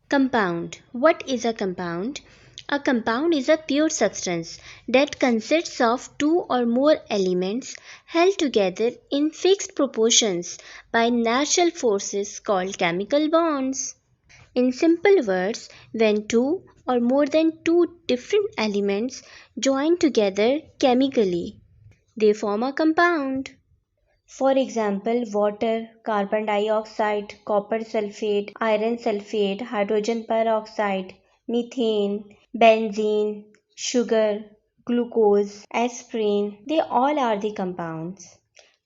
Compound. What is a compound? A compound is a pure substance that consists of two or more elements held together in fixed proportions by natural forces called chemical bonds. In simple words, when two or more than two different elements join together chemically, they form a compound. For example, water, carbon dioxide, copper sulfate, iron sulfate, hydrogen peroxide, methane, benzene, sugar, glucose, aspirin, they all are the compounds.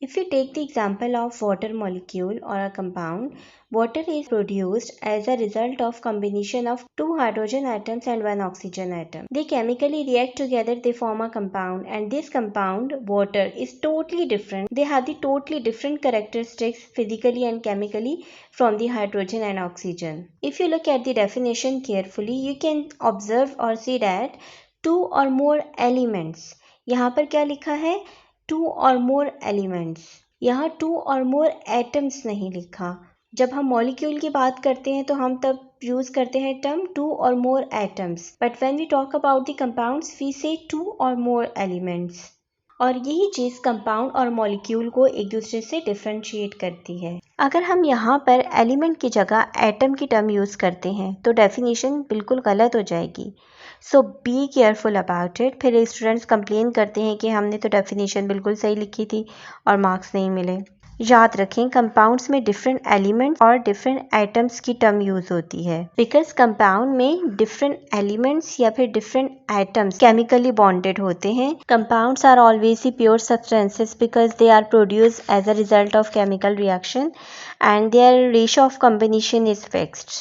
If we take the example of water molecule or a compound, water is produced as a result of combination of two hydrogen atoms and one oxygen atom. They chemically react together, they form a compound, and this compound, water, is totally different. They have the totally different characteristics physically and chemically from the hydrogen and oxygen. If you look at the definition carefully, you can observe or see that two or more elements. यहाँ पर क्या लिखा है? To or more elements. यहाँ to or more atoms नहीं लिखा. जब हम मॉलिक्यूल की बात करते हैं तो हम तब यूज करते हैं term two or more atoms, but when we talk about the compounds we say two or more elements. और यही चीज़ कंपाउंड और मॉलिक्यूल को एक दूसरे से डिफ्रेंशिएट करती है. अगर हम यहाँ पर एलिमेंट की जगह एटम की टर्म यूज़ करते हैं तो डेफिनेशन बिल्कुल गलत हो जाएगी. सो बी केयरफुल अबाउट इट. फिर स्टूडेंट्स कंप्लेन करते हैं कि हमने तो डेफिनेशन बिल्कुल सही लिखी थी और मार्क्स नहीं मिले. याद रखें, कंपाउंड्स में डिफरेंट एलिमेंट्स और डिफरेंट एटम्स की टर्म यूज होती है, बिकॉज कंपाउंड में डिफरेंट एलिमेंट्स या फिर डिफरेंट एटम्स केमिकली बॉन्डेड होते हैं. Compounds are always pure substances because they are produce as a result of chemical reaction and their ratio of combination is fixed,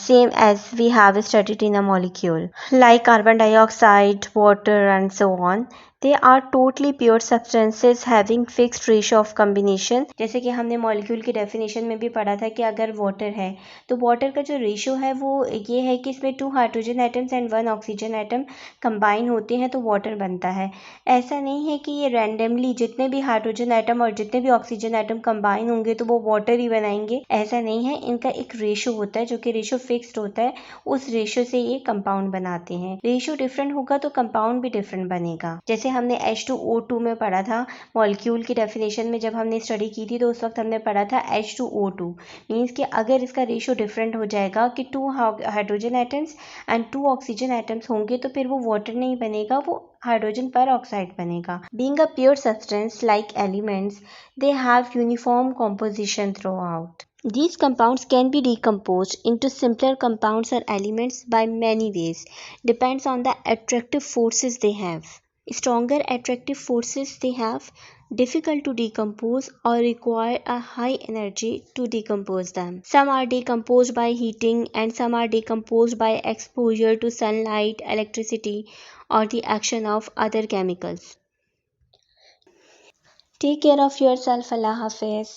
same as we have studied in a molecule like carbon dioxide, water and so on. They are totally pure substances having fixed ratio of combination. जैसे कि हमने molecule की definition में भी पढ़ा था कि अगर वाटर है तो वाटर का जो रेशियो है वो ये है कि इसमें two hydrogen atoms and one oxygen atom combine होते हैं तो वाटर बनता है. ऐसा नहीं है कि ये रैंडमली जितने भी हाइड्रोजन एटम और जितने भी ऑक्सीजन एटम कंबाइन होंगे तो वो वाटर ही बनाएंगे. ऐसा नहीं है, इनका एक रेशियो होता है जो कि रेशियो फिक्स्ड होता है. उस रेशियो से ये कंपाउंड बनाते हैं. रेशियो डिफरेंट होगा तो कंपाउंड भी डिफरेंट बनेगा. जैसे हमने H2O2 में पढ़ा था मॉलिक्यूल की डेफिनेशन में, जब हमने स्टडी की थी तो उस वक्त हमने पढ़ा था H2O2 मीन्स कि अगर इसका रेशियो डिफरेंट हो जाएगा कि two hydrogen atoms and two oxygen atoms होंगे तो फिर वो वाटर नहीं बनेगा, वो hydrogen peroxide बनेगा. Being a pure substance like elements, they have uniform composition throughout. These compounds can be decomposed into simpler compounds or elements by many ways. Depends on the attractive forces they have. Stronger attractive forces they have, difficult to decompose or require a high energy to decompose them. Some are decomposed by heating and some are decomposed by exposure to sunlight, electricity, or the action of other chemicals. Take care of yourself. Allah Hafiz.